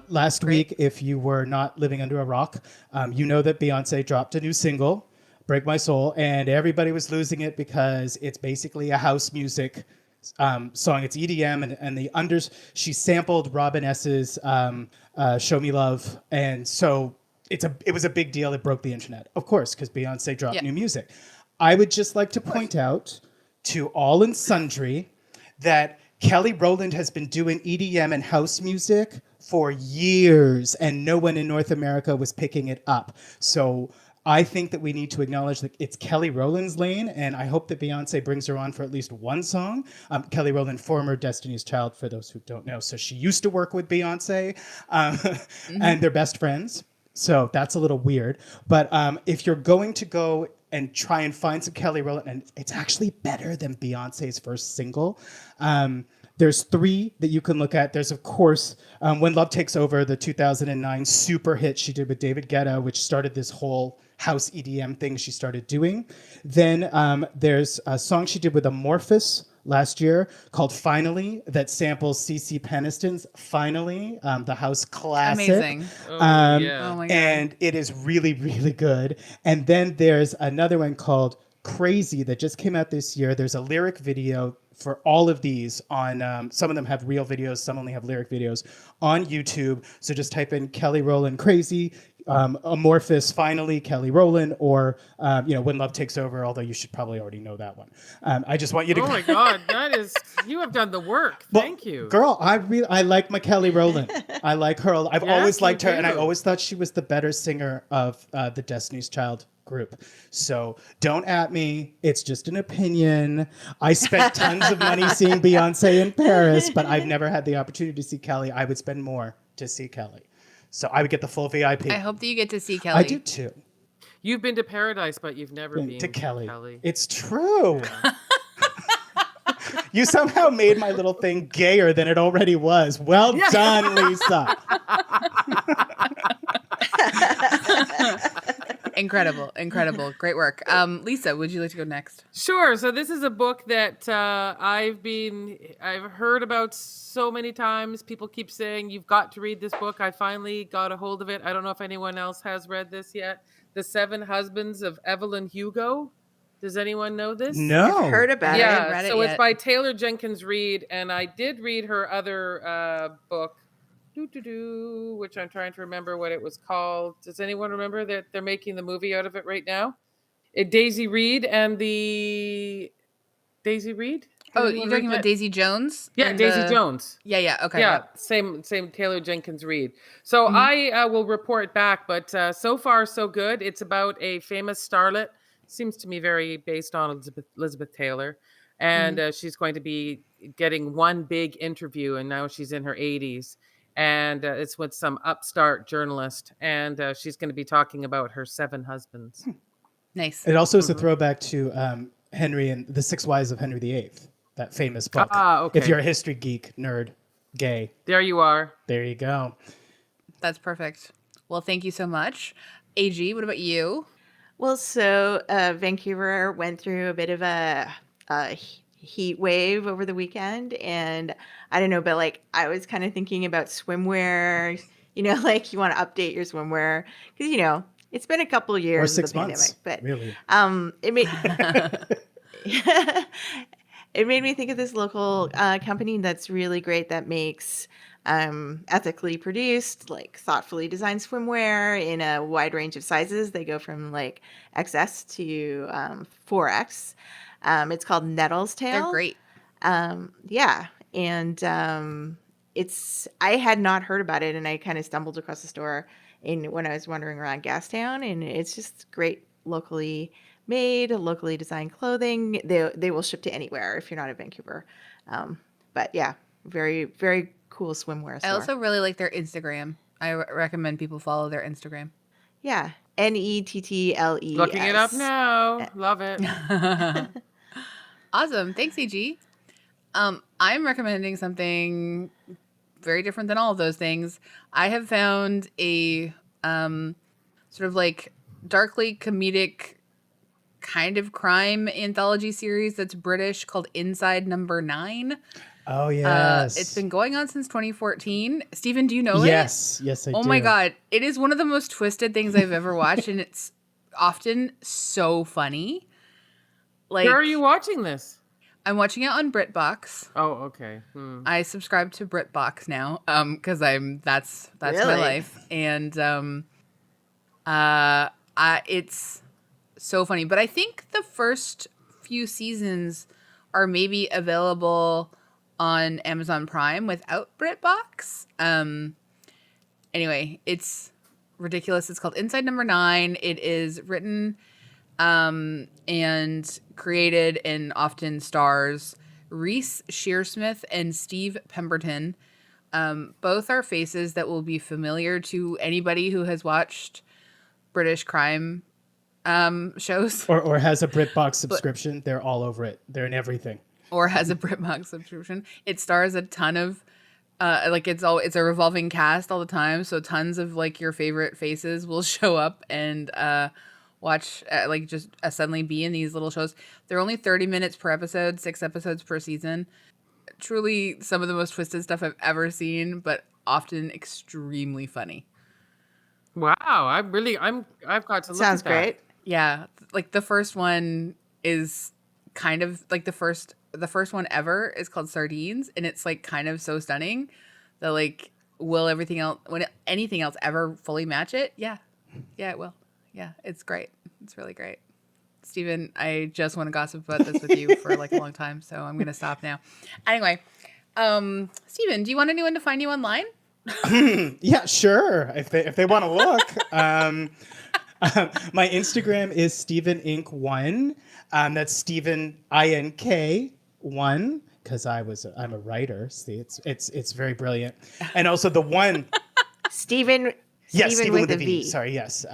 last week, if you were not living under a rock, you know that Beyonce dropped a new single, Break My Soul, and everybody was losing it because it's basically a house music song. It's EDM, and she sampled Robin S.'s Show Me Love, and so it was a big deal. It broke the internet, of course, because Beyonce dropped new music. I would just like to point out to all and sundry that Kelly Rowland has been doing EDM and house music for years, and no one in North America was picking it up. So I think that we need to acknowledge that it's Kelly Rowland's lane, and I hope that Beyonce brings her on for at least one song. Kelly Rowland, former Destiny's Child, for those who don't know. So she used to work with Beyonce, and they're best friends. So that's a little weird. But if you're going to go and try and find some Kelly Rowland, and it's actually better than Beyonce's first single. There's 3 that you can look at. There's, of course, When Love Takes Over, the 2009 super hit she did with David Guetta, which started this whole house EDM thing she started doing. Then there's a song she did with Amorphous last year called Finally that samples CeCe Peniston's Finally, the house classic. Amazing. Oh my God. And it is really, really good. And then there's another one called Crazy that just came out this year. There's a lyric video for all of these on, some of them have real videos, some only have lyric videos on YouTube. So just type in Kelly Rowland Crazy, Amorphous Finally, Kelly Rowland, or, When Love Takes Over, although you should probably already know that one. I just want you to... Oh my God, you have done the work. Thank you. Girl, I like my Kelly Rowland. I like her. I've always liked her, and I do. always thought she was the better singer of the Destiny's Child group. So don't at me. It's just an opinion. I spent tons of money seeing Beyonce in Paris, but I've never had the opportunity to see Kelly. I would spend more to see Kelly. So I would get the full VIP. I hope that you get to see Kelly. I do too. You've been to paradise, but you've never been To Kelly. It's true. You somehow made my little thing gayer than it already was. Well done, Lisa. Incredible. Great work. Lisa, would you like to go next? Sure. So this is a book that I've heard about so many times. People keep saying, you've got to read this book. I finally got a hold of it. I don't know if anyone else has read this yet. The 7 Husbands of Evelyn Hugo. Does anyone know this? No. I've heard about it. I haven't Yeah, read it so yet. it's by Taylor Jenkins Reid, and I did read her other book, which I'm trying to remember what it was called. Does anyone remember that they're making the movie out of it right now? Daisy Reid and the... Daisy Reid? Oh, you're talking about Daisy Jones? Yeah, And Daisy Jones. Yeah, okay. Yeah, same Taylor Jenkins Reid. So I will report back, but so far so good. It's about a famous starlet. Seems to me very based on Elizabeth Taylor. And she's going to be getting one big interview, and now she's in her 80s. And it's with some upstart journalist. And she's going to be talking about her 7 husbands. Nice. It also is a throwback to Henry and the 6 Wives of Henry VIII, that famous book. Okay. If you're a history geek, nerd, gay. There you are. There you go. That's perfect. Well, thank you so much. AG, what about you? Well, so Vancouver went through a bit of a heat wave over the weekend, and I don't know, but like I was kind of thinking about swimwear. Like you want to update your swimwear because it's been a couple of years Or 6 of the months, pandemic, but really. it made it made me think of this local company that's really great that makes ethically produced, like thoughtfully designed swimwear in a wide range of sizes. They go from like XS to 4X. It's called Nettles Tail. They're great. Yeah. And I had not heard about it, and I kind of stumbled across the store when I was wandering around Gastown, and it's just great locally made, locally designed clothing. They will ship to anywhere if you're not in Vancouver. But yeah, very, very cool swimwear store. I also really like their Instagram. I recommend people follow their Instagram. Yeah. Nettle. Looking it up now. Love it. Awesome. Thanks, AG. I'm recommending something very different than all of those things. I have found a sort of like darkly comedic kind of crime anthology series that's British called Inside Number 9. Oh, yes. It's been going on since 2014. Steven, do you know it? Yes, I do. Oh my God. It is one of the most twisted things I've ever watched, and it's often so funny. Like, Where are you watching this? I'm watching it on BritBox. Oh, okay. I subscribe to BritBox now because that's Really? my life, and it's so funny. But I think the first few seasons are maybe available on Amazon Prime without BritBox. Anyway, it's ridiculous. It's called Inside Number 9. It is written and created and often stars Reese Shearsmith and Steve Pemberton. Both are faces that will be familiar to anybody who has watched British crime shows. Or has a BritBox subscription. They're all over it. They're in everything. Or has a BritBox subscription. It stars a ton of it's a revolving cast all the time, so tons of like your favorite faces will show up and watch just suddenly be in these little shows. They're only 30 minutes per episode, 6 episodes per season. Truly some of the most twisted stuff I've ever seen, but often extremely funny. Wow, I've got to look Sounds at that. great. Yeah, like the first one is kind of like the first one ever is called Sardines, and it's like kind of so stunning that like will anything else ever fully match it? Yeah, it will. Yeah, it's great. It's really great. Steven, I just want to gossip about this with you for like a long time, so I'm gonna stop now. Anyway, Steven, do you want anyone to find you online? Yeah, sure. If they want to look. My Instagram is StevenInc1. That's Steven INK 1 because I'm a writer. See, it's very brilliant. And also the one Steven. Yes, Steven with a V. Sorry, yes.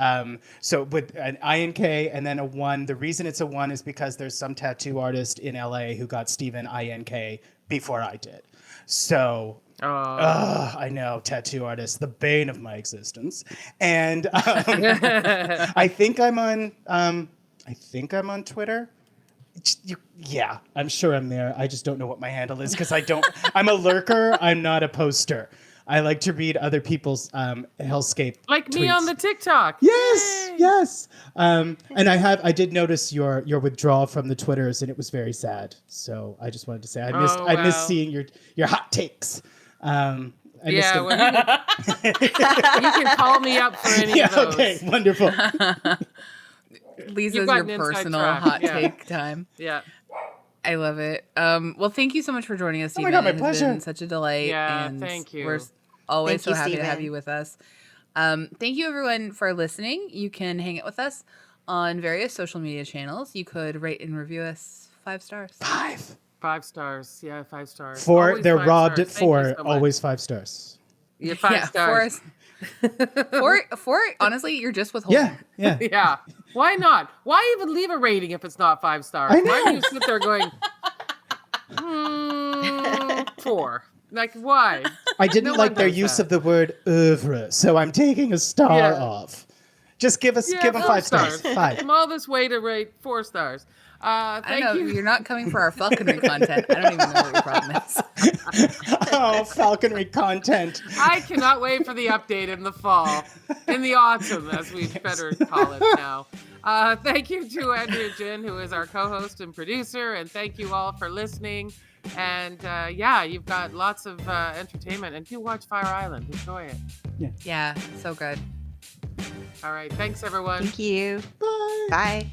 So with an INK and then a 1. The reason it's a 1 is because there's some tattoo artist in LA who got Steven INK before I did. So I know, tattoo artist, the bane of my existence. And I think I'm on Twitter. Yeah, I'm sure I'm there. I just don't know what my handle is because I'm a lurker. I'm not a poster. I like to read other people's hellscape Like tweets. me on the TikTok. Yes, Yay! yes. And I did notice your withdrawal from the Twitters, and it was very sad. So I just wanted to say I missed seeing your hot takes. You can call me up for any of those. Okay, wonderful. Lisa's You've got your an inside personal track. hot Yeah. take time. Yeah. I love it. Well, thank you so much for joining us, Oh Steven. my God, my It has pleasure. been such a delight. Yeah, and thank you. We're always Thank so you, happy to have Steven. you with us. Thank you, everyone, for listening. You can hang out with us on various social media channels. You could rate and review us 5 stars. 5. 5 stars. Yeah, 5 stars. 4. Always They're 5 robbed stars. at Thank you 4. so much. Always 5 stars. Yeah, 5 stars. 4, honestly, you're just withholding. Yeah. Yeah. Why not? Why even leave a rating if it's not 5 stars? I know. Why do you sit there going, 4? Like, why? I didn't No like one their does use that. of the word oeuvre, so I'm taking a star Yeah. off. Just give them 4 5 stars. 5. Come all this way to rate 4 stars. I Thank don't know. you. You're not coming for our falconry content. I don't even know what your problem is. Oh, falconry content. I cannot wait for the update in the fall, in the autumn, as we better call it now. Thank you to Andrea Gin, who is our co-host and producer, and thank you all for listening. And you've got lots of entertainment, and do watch Fire Island. Enjoy it. Yeah, so good. All right, thanks everyone. Thank you. Bye. Bye.